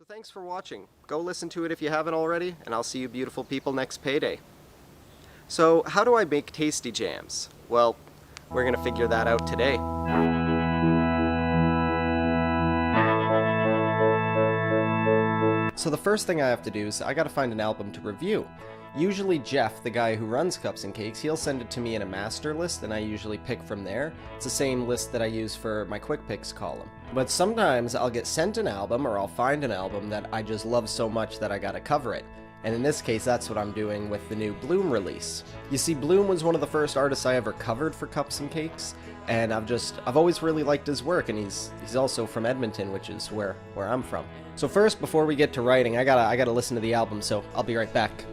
thanks for watching. Go listen to it if you haven't already, and I'll see you beautiful people next payday. So, how do I make tasty jams? Well, we're gonna figure that out today. So the first thing I have to do is I gotta find an album to review. Usually Jeff, the guy who runs Cups and Cakes, he'll send it to me in a master list and I usually pick from there. It's the same list that I use for my quick picks column. But sometimes I'll get sent an album or I'll find an album that I just love so much that I gotta cover it. And in this case, that's what I'm doing with the new Blume release. You see, Blume was one of the first artists I ever covered for Cups and Cakes, and I've always really liked his work, and he's also from Edmonton, which is where I'm from. So first, before we get to writing, I gotta listen to the album, so I'll be right back.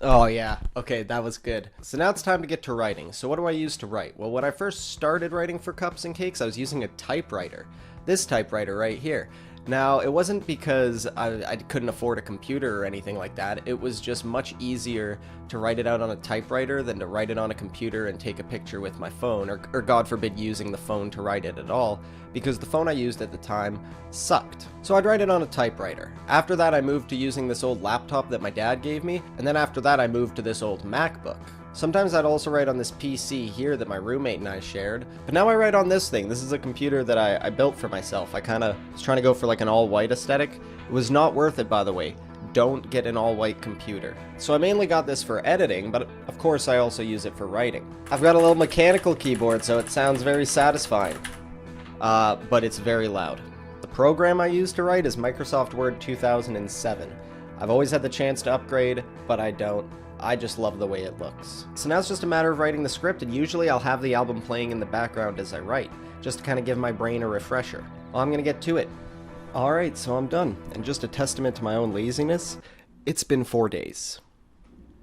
Oh yeah, okay, that was good. So now it's time to get to writing. So what do I use to write? Well, when I first started writing for Cups and Cakes, I was using a typewriter. This typewriter right here. Now, it wasn't because I couldn't afford a computer or anything like that. It was just much easier to write it out on a typewriter than to write it on a computer and take a picture with my phone, or God forbid using the phone to write it at all, because the phone I used at the time sucked. So I'd write it on a typewriter. After that, I moved to using this old laptop that my dad gave me, and then after that, I moved to this old MacBook. Sometimes I'd also write on this PC here that my roommate and I shared, but now I write on this thing. This is a computer that I built for myself. I kinda was trying to go for like an all-white aesthetic. It was not worth it, by the way. Don't get an all-white computer. So I mainly got this for editing, but of course I also use it for writing. I've got a little mechanical keyboard, so it sounds very satisfying, but it's very loud. The program I use to write is Microsoft Word 2007. I've always had the chance to upgrade, but I don't. I just love the way it looks. So now it's just a matter of writing the script, and usually I'll have the album playing in the background as I write, just to kind of give my brain a refresher. Well, I'm gonna get to it. Alright, so I'm done, and just a testament to my own laziness, it's been 4 days.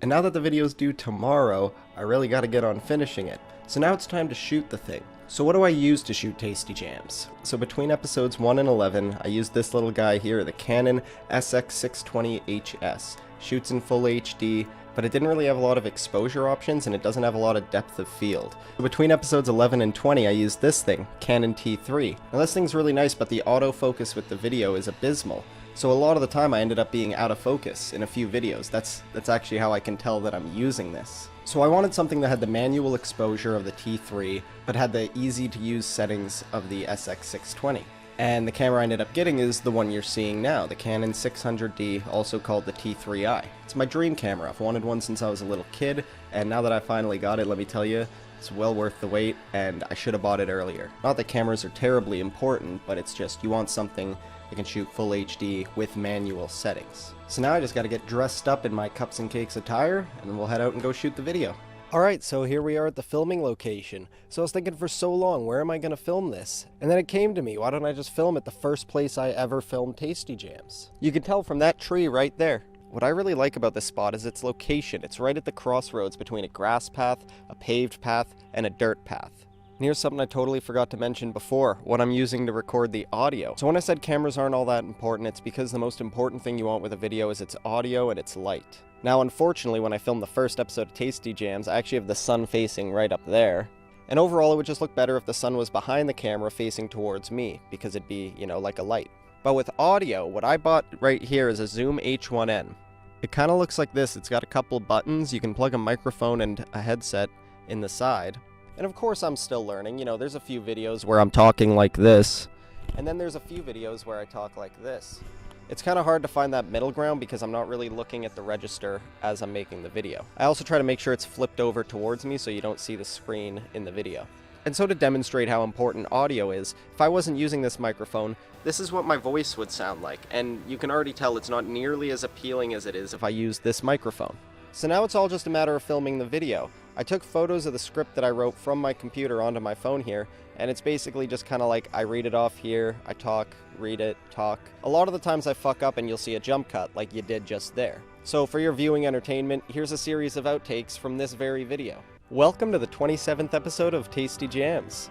And now that the video's due tomorrow, I really gotta get on finishing it. So now it's time to shoot the thing. So what do I use to shoot tasty jams? So between episodes 1 and 11, I used this little guy here, the Canon SX620HS. Shoots in full HD, but it didn't really have a lot of exposure options and it doesn't have a lot of depth of field. Between episodes 11 and 20 I used this thing, Canon T3. Now this thing's really nice, but the autofocus with the video is abysmal. So a lot of the time I ended up being out of focus in a few videos. That's actually how I can tell that I'm using this. So I wanted something that had the manual exposure of the T3, but had the easy to use settings of the SX620. And the camera I ended up getting is the one you're seeing now, the Canon 600D, also called the T3i. It's my dream camera. I've wanted one since I was a little kid, and now that I finally got it, let me tell you, it's well worth the wait, and I should have bought it earlier. Not that cameras are terribly important, but it's just you want something that can shoot full HD with manual settings. So now I just gotta get dressed up in my Cups and Cakes attire, and then we'll head out and go shoot the video. Alright, so here we are at the filming location. So I was thinking for so long, where am I gonna film this? And then it came to me, why don't I just film at the first place I ever filmed Tasty Jams? You can tell from that tree right there. What I really like about this spot is its location. It's right at the crossroads between a grass path, a paved path, and a dirt path. And here's something I totally forgot to mention before, what I'm using to record the audio. So when I said cameras aren't all that important, it's because the most important thing you want with a video is its audio and its light. Now, unfortunately, when I filmed the first episode of Tasty Jams, I actually have the sun facing right up there. And overall, it would just look better if the sun was behind the camera facing towards me, because it'd be, you know, like a light. But with audio, what I bought right here is a Zoom H1N. It kind of looks like this. It's got a couple buttons. You can plug a microphone and a headset in the side. And of course, I'm still learning. You know, there's a few videos where I'm talking like this, and then there's a few videos where I talk like this. It's kind of hard to find that middle ground because I'm not really looking at the register as I'm making the video. I also try to make sure it's flipped over towards me so you don't see the screen in the video. And so to demonstrate how important audio is, if I wasn't using this microphone, this is what my voice would sound like, and you can already tell it's not nearly as appealing as it is if I use this microphone. So now it's all just a matter of filming the video. I took photos of the script that I wrote from my computer onto my phone here, and it's basically just kind of like I read it off here, I talk, read it, talk. A lot of the times I fuck up and you'll see a jump cut like you did just there. So for your viewing entertainment, here's a series of outtakes from this very video. Welcome to the 27th episode of Tasty Jams.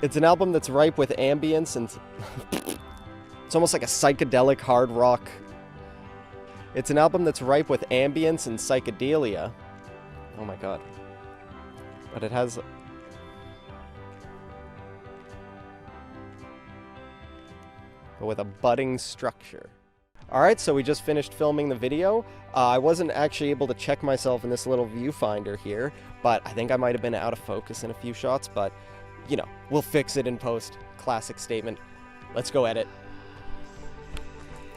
It's an album that's ripe with ambience and it's almost like a psychedelic hard rock. It's an album that's ripe with ambience and psychedelia. Oh my god. But it has... but with a budding structure. Alright, so we just finished filming the video. I wasn't actually able to check myself in this little viewfinder here, but I think I might have been out of focus in a few shots, but, you know, we'll fix it in post. Classic statement. Let's go edit.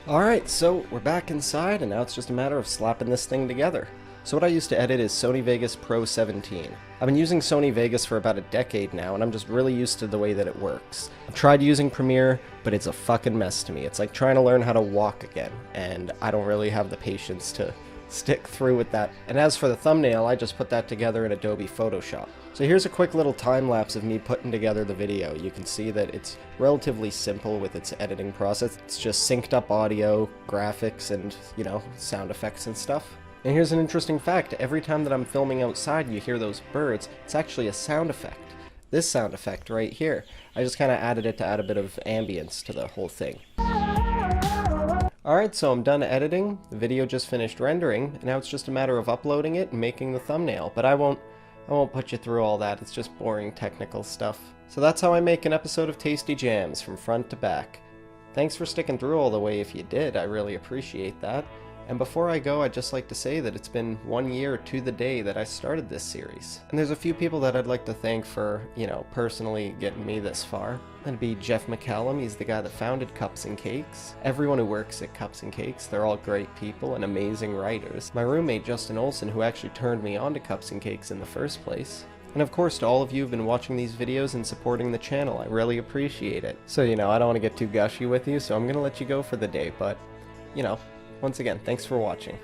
Alright, so we're back inside, and now it's just a matter of slapping this thing together. So what I use to edit is Sony Vegas Pro 17. I've been using Sony Vegas for about a decade now, and I'm just really used to the way that it works. I've tried using Premiere, but it's a fucking mess to me. It's like trying to learn how to walk again, and I don't really have the patience to stick through with that. And as for the thumbnail, I just put that together in Adobe Photoshop. So here's a quick little time lapse of me putting together the video. You can see that it's relatively simple with its editing process. It's just synced up audio, graphics, and, you know, sound effects and stuff. And here's an interesting fact. Every time that I'm filming outside and you hear those birds, it's actually a sound effect. This sound effect right here. I just kind of added it to add a bit of ambience to the whole thing. Alright, so I'm done editing. The video just finished rendering, and now it's just a matter of uploading it and making the thumbnail. But I won't put you through all that. It's just boring technical stuff. So that's how I make an episode of Tasty Jams from front to back. Thanks for sticking through all the way if you did. I really appreciate that. And before I go, I'd just like to say that it's been 1 year to the day that I started this series. And there's a few people that I'd like to thank for, you know, personally getting me this far. That'd be Jeff McCallum, he's the guy that founded Cups and Cakes. Everyone who works at Cups and Cakes, they're all great people and amazing writers. My roommate Justin Olson, who actually turned me on to Cups and Cakes in the first place. And of course to all of you who've been watching these videos and supporting the channel, I really appreciate it. So, you know, I don't want to get too gushy with you, so I'm gonna let you go for the day, but, you know, once again, thanks for watching.